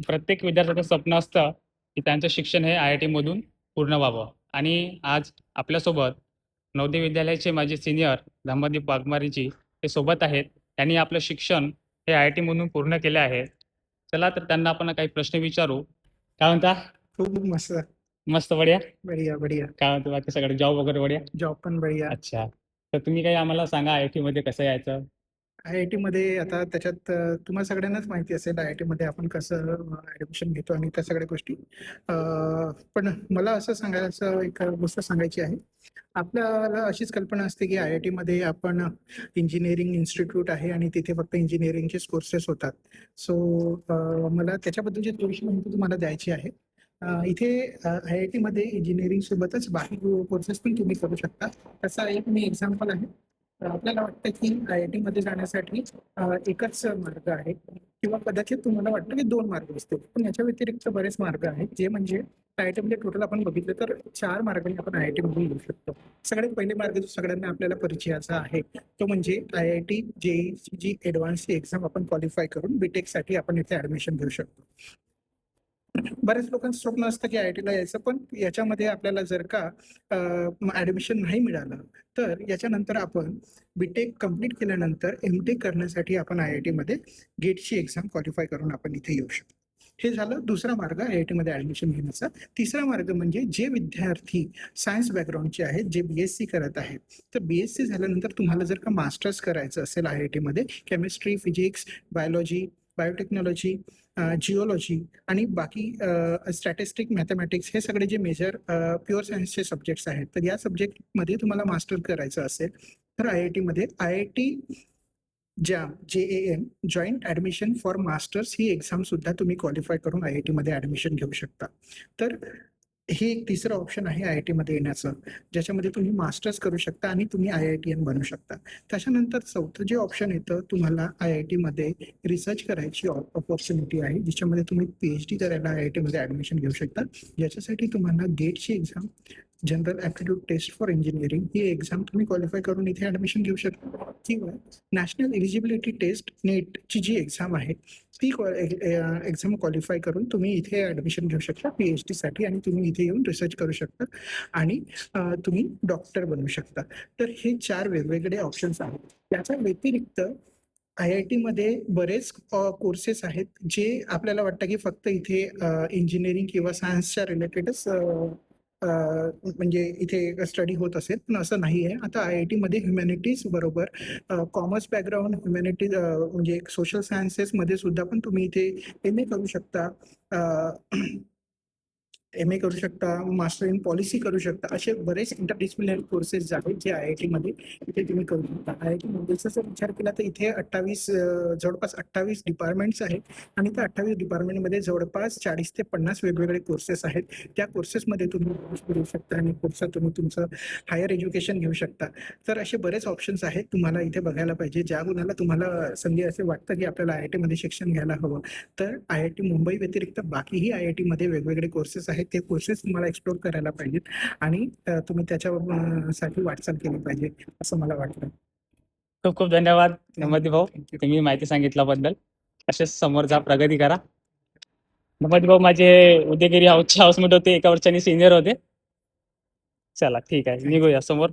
प्रत्येक विद्यार्थ्याचं स्वप्न असतं की त्यांचं शिक्षण हे IIT मधून पूर्ण व्हावं. आणि आज आपल्यासोबत नवोदय विद्यालयाचे माझे सिनियर धम्मदीप वाघमारेजी ते सोबत आहेत. त्यांनी आपलं शिक्षण हे IIT मधून पूर्ण केले आहे. चला तर त्यांना आपण काही प्रश्न विचारू. काय म्हणता? खूप मस्त. मस्त बढिया. बढ़िया बढ़िया. काय म्हणतो बाकी सगळं, जॉब वगैरे बढिया? जॉब पण बढ़िया. अच्छा, तर तुम्ही काही आम्हाला सांगा IIT मध्ये कसं यायचं? IIT मध्ये आता त्याच्यात तुम्हाला सगळ्यांनाच माहिती असेल IIT मध्ये आपण कसं ऍडमिशन घेतो आणि त्या सगळ्या गोष्टी. पण मला असं सांगायचं, एक गोष्ट सांगायची आहे. आपल्याला अशीच कल्पना असते की IIT मध्ये आपण इंजिनिअरिंग इन्स्टिट्यूट आहे आणि तिथे फक्त इंजिनिअरिंगचे कोर्सेस होतात. सो मला त्याच्याबद्दलची थोडीशी माहिती तुम्हाला द्यायची आहे. इथे IIT मध्ये इंजिनिअरिंग सोबतच बाकी कोर्सेस पण तुम्ही करू शकता. त्याचा एक मी एक्झाम्पल आहे. आपल्याला वाटतं की IIT मध्ये जाण्यासाठी एकच मार्ग आहे किंवा कदाचित तुम्हाला वाटतं की 2 मार्ग असतील, पण याच्या व्यतिरिक्त बरेच मार्ग आहेत, जे म्हणजे IIT मध्ये टोटल आपण बघितलं तर 4 मार्गाने आपण IIT मध्ये येऊ शकतो. सगळ्यात पहिले मार्ग जो सगळ्यांना आपल्याला परिचयाचा आहे तो म्हणजे IIT JEE ची जी ऍडव्हान्सची एक्झाम आपण क्वालिफाय करून बीटेक साठी आपण इथे ऍडमिशन घेऊ शकतो. बऱ्याच लोकांचं स्वप्न असतं की IIT ला यायचं, पण याच्यामध्ये आपल्याला जर का ऍडमिशन नाही मिळालं तर याच्यानंतर आपण बीटेक कम्प्लीट केल्यानंतर MTech करण्यासाठी आपण IIT मध्ये गेटची एक्झाम क्वालिफाय करून आपण इथे येऊ शकतो. हे झालं दुसरा मार्ग IIT मध्ये ऍडमिशन घेण्याचा. तिसरा मार्ग म्हणजे जे विद्यार्थी सायन्स बॅकग्राऊंडचे आहेत, जे BSc करत आहेत, तर BSc झाल्यानंतर तुम्हाला जर का मास्टर्स करायचं असेल IIT मध्ये chemistry, physics, biology, biotechnology, geology आणि बाकी स्टॅटिस्टिक, मॅथमॅटिक्स हे सगळे जे मेजर प्युअर सायन्सचे सब्जेक्ट्स आहेत, तर या सब्जेक्टमध्ये तुम्हाला मास्टर करायचं असेल तर IIT मध्ये IIT JAM joint admission for masters he exam सुद्धा तुम्ही क्वालिफाय करून IIT मध्ये ऍडमिशन घेऊ शकता. तर हे एक तिसरं ऑप्शन आहे IIT मध्ये येण्याचं, ज्याच्यामध्ये तुम्ही मास्टर्स करू शकता आणि तुम्ही IITian बनू शकता. त्याच्यानंतर चौथं जे ऑप्शन येतं, तुम्हाला IIT मध्ये रिसर्च करायची ऑपॉर्च्युनिटी आहे, ज्याच्यामध्ये तुम्ही PhD करायला IIT मध्ये ऍडमिशन घेऊ शकता. याच्यासाठी तुम्हाला गेटची exam, general aptitude test for engineering ही एक्झाम तुम्ही क्वालिफाय करून इथे ऍडमिशन घेऊ शकता, किंवा नॅशनल एलिजिबिलिटी टेस्ट नेटची जी एक्झाम आहे ती एक्झाम क्वालिफाय करून तुम्ही इथे ऍडमिशन घेऊ शकता PhD साठी, आणि तुम्ही इथे येऊन रिसर्च करू शकता आणि तुम्ही डॉक्टर बनू शकता. तर हे 4 वेगवेगळे ऑप्शन्स आहेत. त्याच्या व्यतिरिक्त IIT मध्ये बरेच कोर्सेस आहेत जे आपल्याला वाटतं की फक्त इथे इंजिनिअरिंग किंवा सायन्सच्या रिलेटेडच म्हणजे इथे स्टडी होत असेल, पण असं नाही आहे. आता IIT मध्ये ह्युमॅनिटीज बरोबर कॉमर्स बॅकग्राऊंड, ह्युमॅनिटीज म्हणजे सोशल सायन्सेस मध्ये सुद्धा पण तुम्ही इथे MA करू शकता, MA करू शकता, मास्टर इन पॉलिसी करू शकता. असे बरेच इंटरडिसिप्लिनरी कोर्सेस आहेत जे IIT मध्ये इथे तुम्ही करू शकता. IIT मुंबईचा जर विचार केला तर इथे 28 जवळपास 28 डिपार्टमेंट्स आहेत आणि त्या 28 डिपार्टमेंटमध्ये जवळपास 40 ते 50 वेगवेगळे कोर्सेस आहेत. त्या कोर्सेसमध्ये तुम्ही करू शकता आणि पुढचं तुम्ही तुमचं हायर एज्युकेशन घेऊ शकता. तर असे बरेच ऑप्शन्स आहेत, तुम्हाला इथे बघायला पाहिजे. ज्या गुणाला तुम्हाला संधी असे वाटतं की आपल्याला IIT मध्ये शिक्षण घ्यायला हवं, तर IIT मुंबई व्यतिरिक्त बाकीही IIT मध्ये वेगवेगळे कोर्सेस आहेत. ते कोर्सेस तुम्हाला एक्सप्लोर करायला पाहिजेत आणि तुम्ही त्याच्यासाठी वाटचाल केली पाहिजे असं मला वाटतं. खूप खूप धन्यवाद धम्मदीप भाऊ, तुम्ही माहिती सांगितल्याबद्दल. असेच समोर जा, प्रगती करा. धम्मदीप भाऊ माझे उदयगिरी हाऊसचे हाऊसमेट होते, एका वर्षाने सिनियर होते. चला ठीक आहे, निघूया समोर.